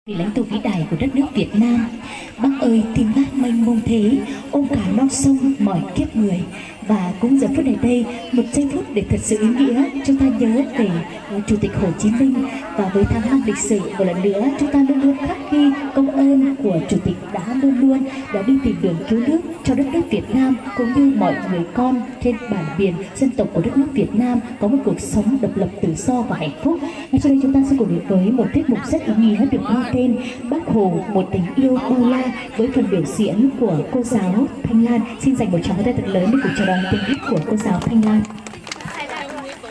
Vị lãnh tụ vĩ đại của đất nước Việt Nam, Bác ơi tim bác mênh mông thế, ôm cả non sông mọi kiếp người. Và cũng giờ phút này đây, một giây phút để thật sự ý nghĩa, chúng ta nhớ về Chủ tịch Hồ Chí Minh. Và với tháng năm lịch sử, một lần nữa chúng ta luôn luôn khắc ghi công ơn của Chủ tịch đã luôn đi tìm đường cứu nước cho đất nước Việt Nam, cũng như mọi người con trên bản biển dân tộc của đất nước Việt Nam có một cuộc sống độc lập, tự do và hạnh phúc. Ngay sau đây chúng ta sẽ cùng đến với một tiết mục rất ý nghĩa được mang tên Bác Hồ một tình yêu bao la, với phần biểu diễn của cô giáo Thanh Lan. Xin dành một tràng tay thật lớn để cùng chào đón tiếng hát của cô giáo Thanh Lan. Hãy subscribe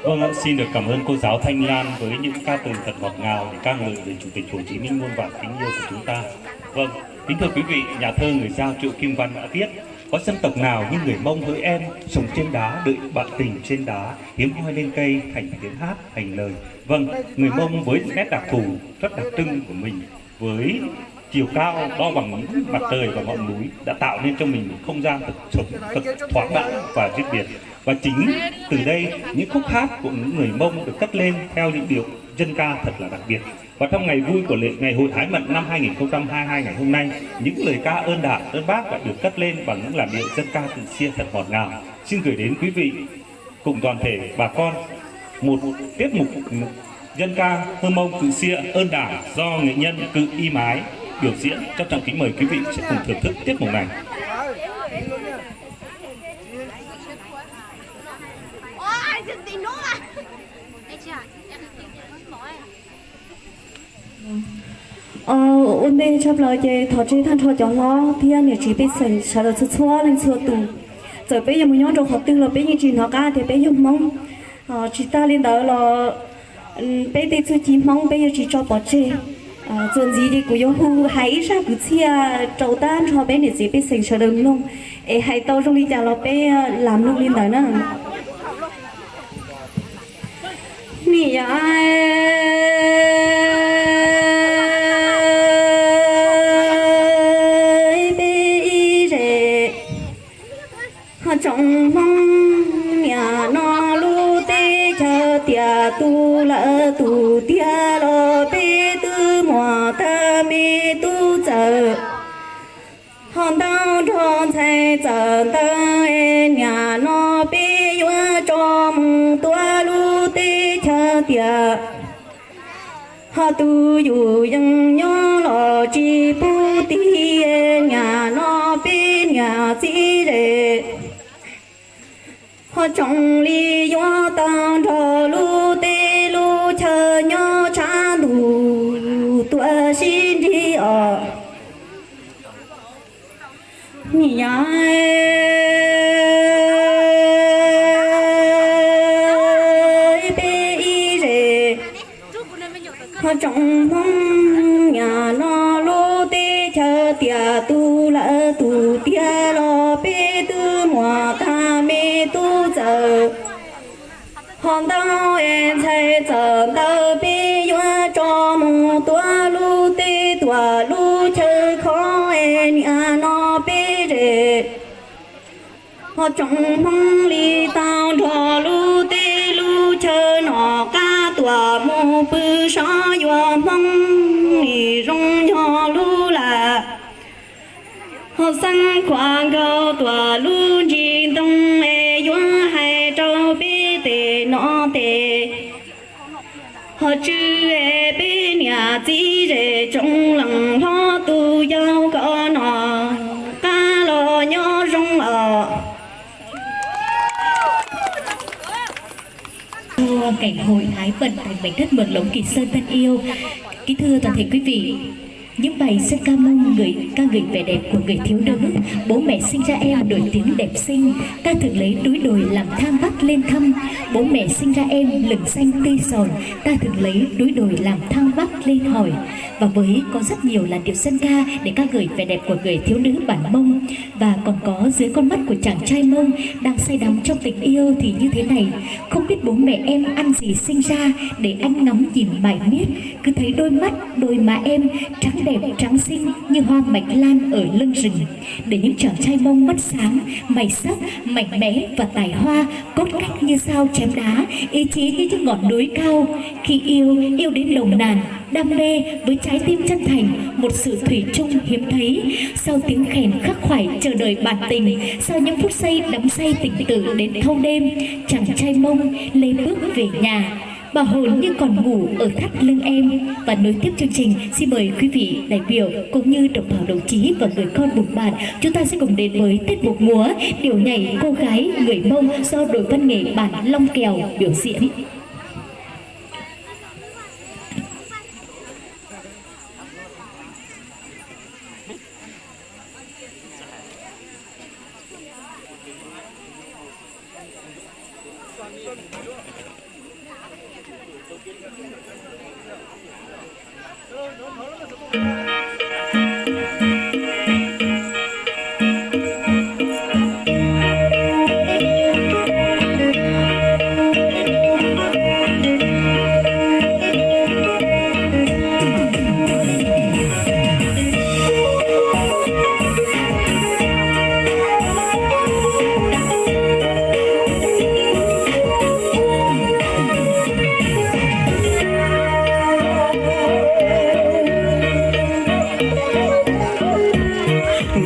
Vâng ạ, xin được cảm ơn cô giáo Thanh Lan với những ca từ thật ngọt ngào để ca ngợi về Chủ tịch Hồ Chí Minh muôn vàn kính yêu của chúng ta. Vâng, kính thưa quý vị, nhà thơ người Dao Triệu Kim Văn đã viết: có dân tộc nào như người Mông hỡi em, sống trên đá đợi bạn tình trên đá, hiếm hoi lên cây thành tiếng hát thành lời. Vâng, người Mông với nét đặc thù rất đặc trưng của mình, với chiều cao đo bằng mặt trời và ngọn núi đã tạo nên cho mình một không gian thật thoáng đãng và riêng biệt. Và chính từ đây những khúc hát của những người Mông được cất lên theo những điệu dân ca thật là đặc biệt. Và trong ngày vui của ngày hội Ái Mận năm 2022 ngày hôm nay, những lời ca ơn Đảng ơn Bác đã được cất lên bằng những làn điệu dân ca tự xia thật ngọt ngào. Xin gửi đến quý vị cùng toàn thể bà con một tiết mục dân ca Hơ Mông Cự Xia ơn Đảng do nghệ nhân Cự Y Mái biểu diễn. Trân trọng kính mời quý vị sẽ cùng thưởng thức tiết mục này. ôn bên chấp lời về thọ chế than thọ chọn lo thì anh chỉ biết sợ là xóa lên xóa tù rồi bây giờ mình nhớ trong học tư là bây giờ chỉ nó cả thì bây giờ mong chỉ ta lên đó là bây giờ chỉ mong bây giờ chỉ cho bỏ chế chuyện gì thì cũng yêu hãy ra cứ chia trâu tan cho bé để chỉ biết sinh sợ đừng luôn hãy tao trong đi chả là bé làm luôn lên đó nữa nè trong mong nhà nó lu tê chờ tia tu lỡ tu tia lo bê tư mò ta mê tu chờ hòn đau tròn chạy chờ ta nhà nó bê yo trong tua lu tê chờ tia họ tu yu yang nhớ lo chi bu ti nhà nó bê nhà chi rể họ trong li yo tang cho lu tê lu chờ nhau cha đủ tua xin đi ở nhà bê y rể họ trong mong nhà nó lu tê chờ tia tu lỡ tu tia lo bê tư mùa ta mê tu giờ hòn đau em thấy giờ đau bê yo cho mù tua lu tê tua lu chơi khó em nhà nó bê rể họ trong mong li tao cho lu tê lu chơi nó ca tua mù bư sa yo mong li rong cho lu là họ sang qua cầu tua lu ji đông e yo hai trâu bê tê nó tê họ chữ e bê nhà chỉ rể trong lòng họ tu giao có nó ca lo nhớ rong ở cảnh hội Ái Mận thành mảnh đất Mường Lống Kỳ Sơn thân yêu. Kính thưa toàn thể quý vị, những bài dân ca Mông ca ngợi vẻ đẹp của người thiếu nữ. Bố mẹ sinh ra em nổi tiếng đẹp xinh, ta thường lấy núi đồi làm thang bắc lên thăm. Bố mẹ sinh ra em lừng xanh tươi giòn, ta thường lấy núi đồi làm thang bắc lên hỏi. Và với có rất nhiều làn điệu dân ca để ca ngợi vẻ đẹp của người thiếu nữ bản Mông. Và còn có dưới con mắt của chàng trai Mông đang say đắm trong tình yêu thì như thế này: không biết bố mẹ em ăn gì sinh ra, để anh ngắm nhìn mải miết, cứ thấy đôi mắt đôi má em trắng đẹp trắng xinh như hoa bạch lan ở lưng rừng. Để những chàng trai Mông mắt sáng, mày sắc, mạnh mẽ và tài hoa, cốt cách như sao chém đá, ý chí như những ngọn núi cao. Khi yêu đến nồng nàn, đam mê với trái tim chân thành, một sự thủy chung hiếm thấy. Sau tiếng khèn khắc khoải chờ đợi bản tình, sau những phút giây đắm say tình tử đến thâu đêm, chàng trai Mông lê bước về nhà. Bà hồn như còn ngủ ở thắt lưng em. Và nối tiếp chương trình, xin mời quý vị đại biểu cũng như đồng bào đồng chí và người con vùng bản, chúng ta sẽ cùng đến với tiết mục múa điệu nhảy cô gái người Mông do đội văn nghệ bản Long Kèo biểu diễn.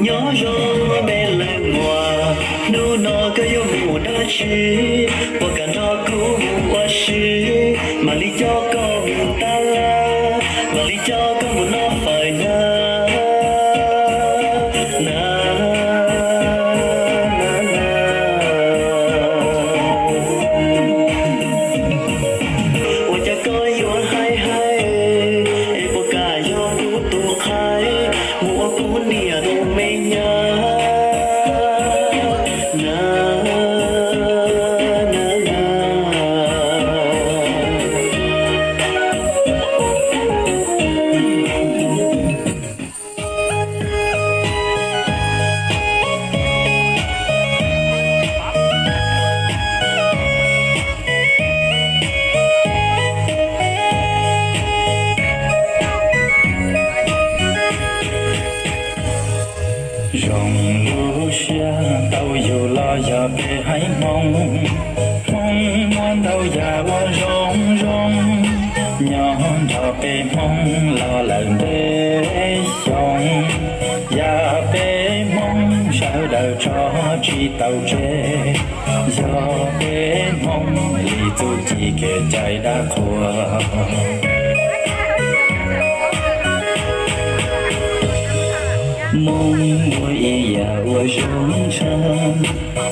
nhỏ gió bên làng hoa nô nó có yêu mùa đã chi và cả nó cũng qua chi mà lý cho con ta la mà lý cho con một nó phải na na na ôi cha coi yêu hay hay em có cả yêu tu tu khai mua cũng nia đâu mê nhá rồng lúa xa tàu dù lo giờ về hãy mong mong mong đâu già qua rong rong nhỏ giờ về mong lo lần để xong giờ về mong sao đời cho chi tàu tre giờ về mong lý tu chỉ kể chạy đã khua mong mùa ya ua rong trăng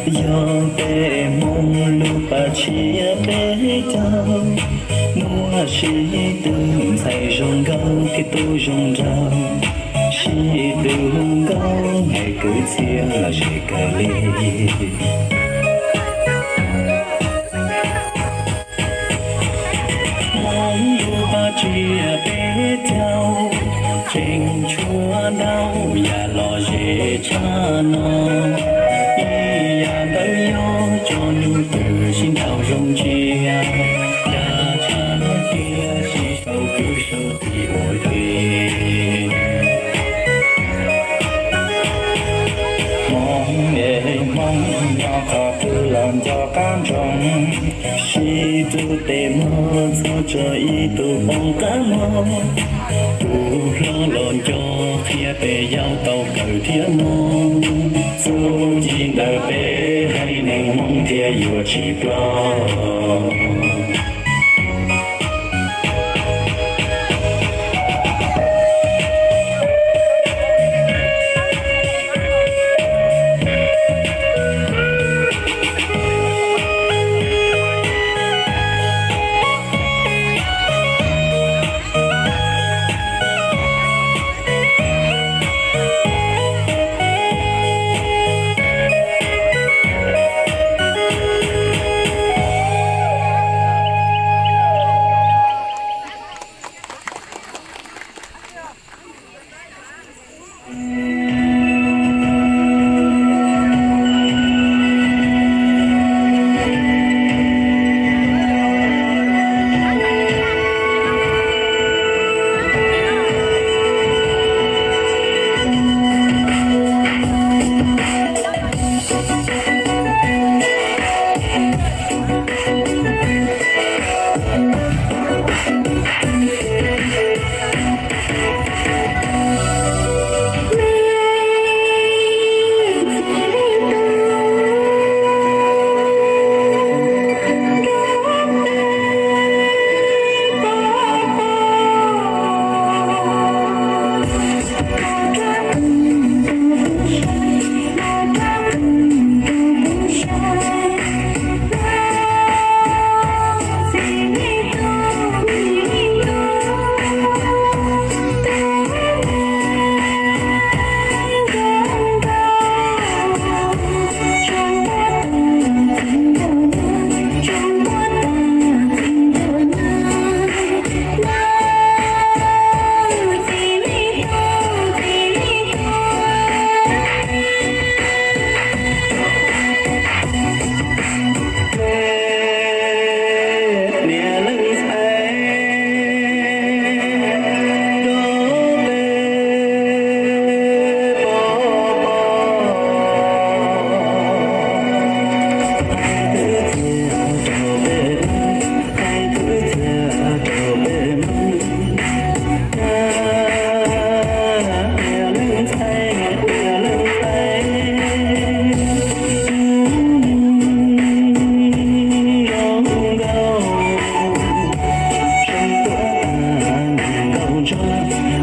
do bé mong lu ba chia bé trao mùa chỉ từng thay rong gao thì tôi rong rao chỉ từng gao ngày cứ chia là chỉ cả ly mong lu ba chia bé trao trên chúa đau và lo dễ cha nó ý ya tới yo cho nhu từ xin thảo rong chia cha cha kia chỉ sâu cứ sâu thì ôi thuyền mong để mong nhỏ khó cứ làm cho cam rong si tu tê mơ cho ý tu bông cá mơ tu lo lộn cho phía bề giao tàu cầu thiên mong dù chỉ đời bề hay nên mong thia vừa chỉ lo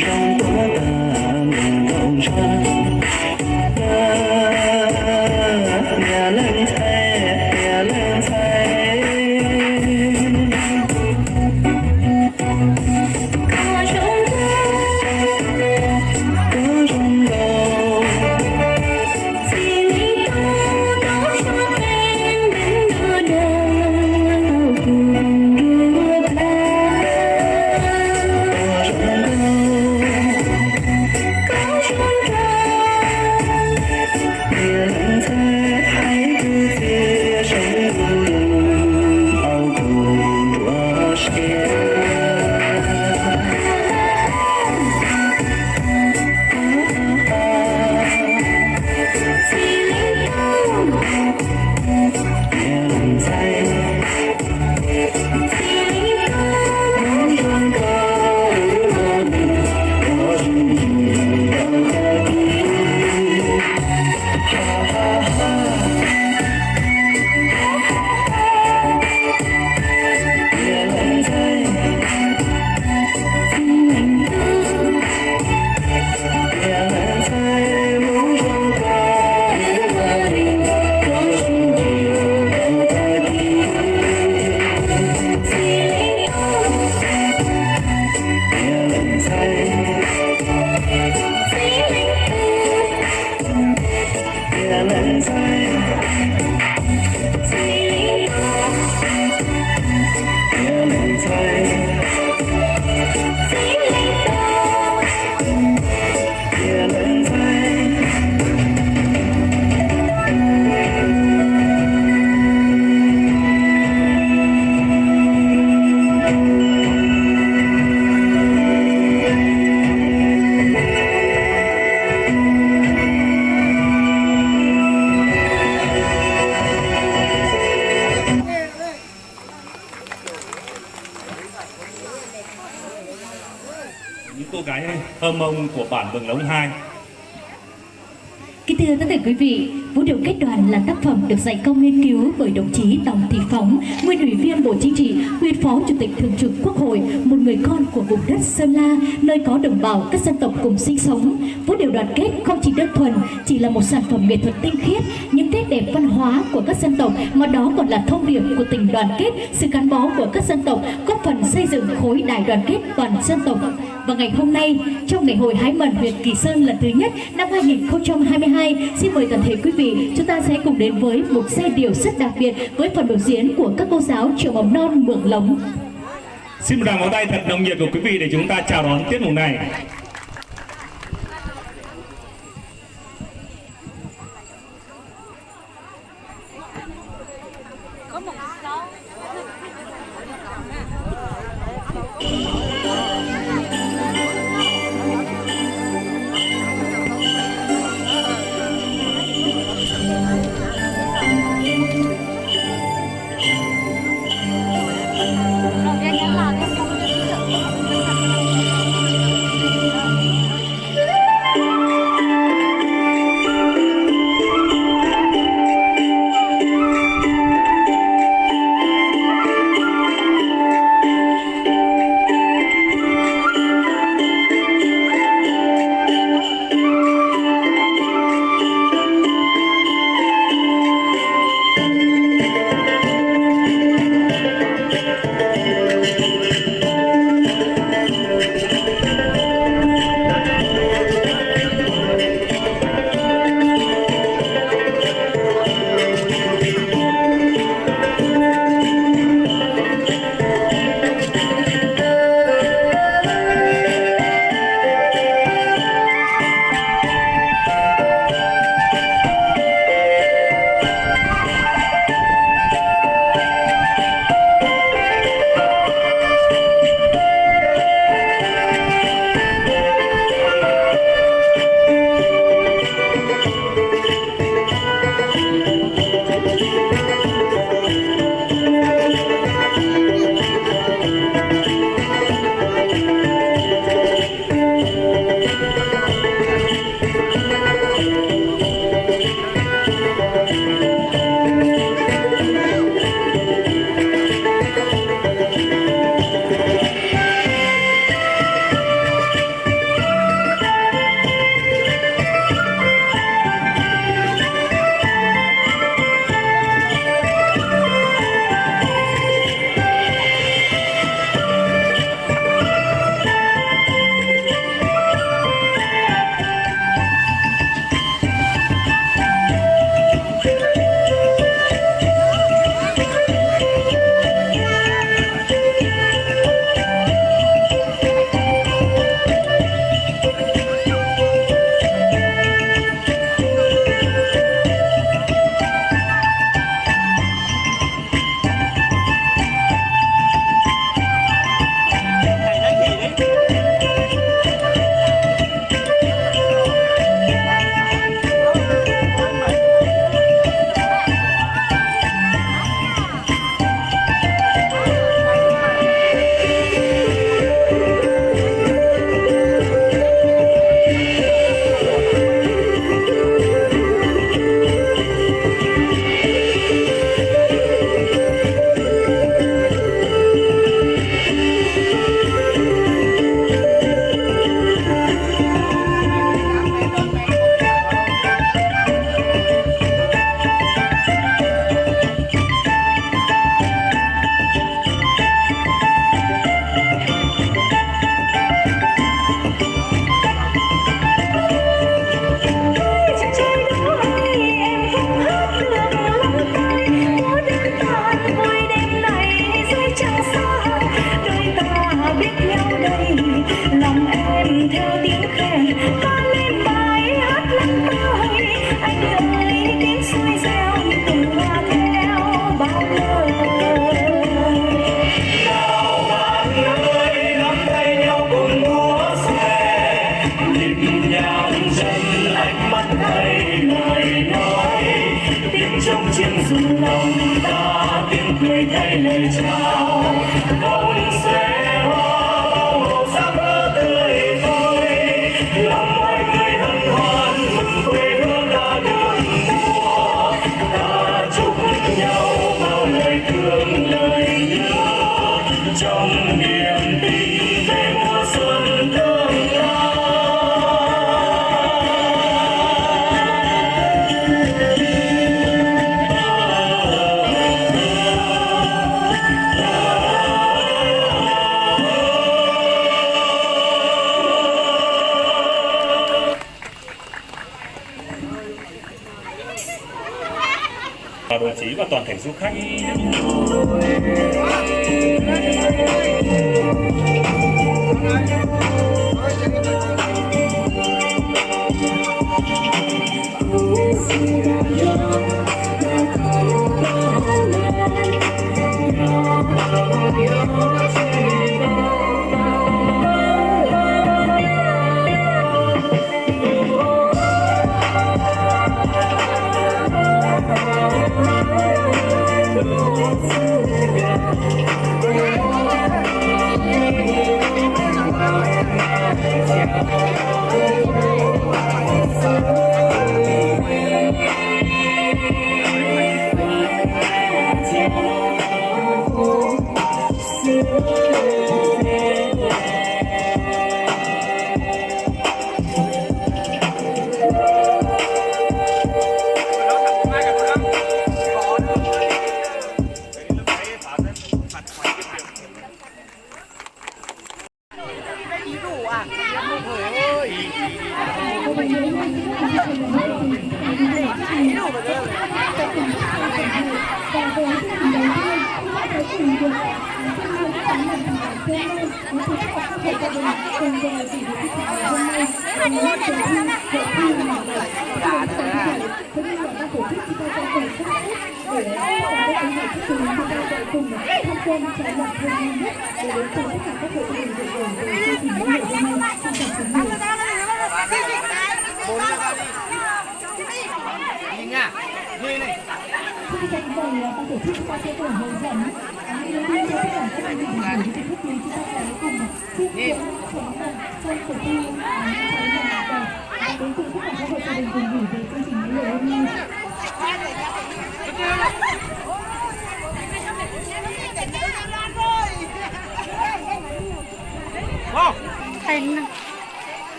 trong quá ta miền đông xuân nhà lên thay nhà lên thay có trong đầu xin đi đâu đó cho em đến đưa đời cùng đưa ta có trong đầu nhà lên thay hãy cứ phía sống cùng ao cùng đua xe những cô gái thơ mông của bản Mường Lống 2. Kính thưa tất cả quý vị, Vũ điệu kết đoàn là tác phẩm được dày công nghiên cứu bởi đồng chí Tòng Thị Phóng, nguyên ủy viên Bộ Chính trị, nguyên phó chủ tịch thường trực Quốc hội, một người con của vùng đất Sơn La, nơi có đồng bào các dân tộc cùng sinh sống. Vũ điệu đoàn kết không chỉ đơn thuần chỉ là một sản phẩm nghệ thuật tinh khiết, những nét đẹp văn hóa của các dân tộc, mà đó còn là thông điệp của tình đoàn kết, sự gắn bó của các dân tộc, góp phần xây dựng khối đại đoàn kết toàn dân tộc. Và ngày hôm nay, trong ngày hội hái mận huyện Kỳ Sơn lần thứ nhất năm 2022, xin mời toàn thể quý vị, chúng ta sẽ cùng đến với một giai điệu rất đặc biệt với phần biểu diễn của các cô giáo trường mầm non Mường Lống. Xin một tràng pháo tay thật nồng nhiệt của quý vị để chúng ta chào đón tiết mục này. chiến rung lòng ta tiếng cười thay lời chào vòng xe hoa bao màu sắc tươi vui làm mọi người hân hoan mừng quê hương đã được mùa ta chúc nhau bao lời thương lời nhớ trong niềm tin về mùa xuân tương lai. Đồng chí và toàn thể du khách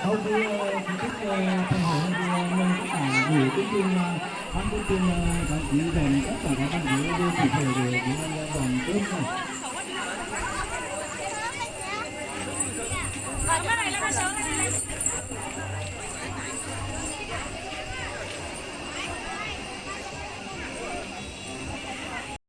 Sau khi chính thức thành hội thì mình tất cả gửi thông tin ban thông tin đăng ký dành tất cả các bạn nhớ đưa kịp thời để chúng ta đoàn tốt này.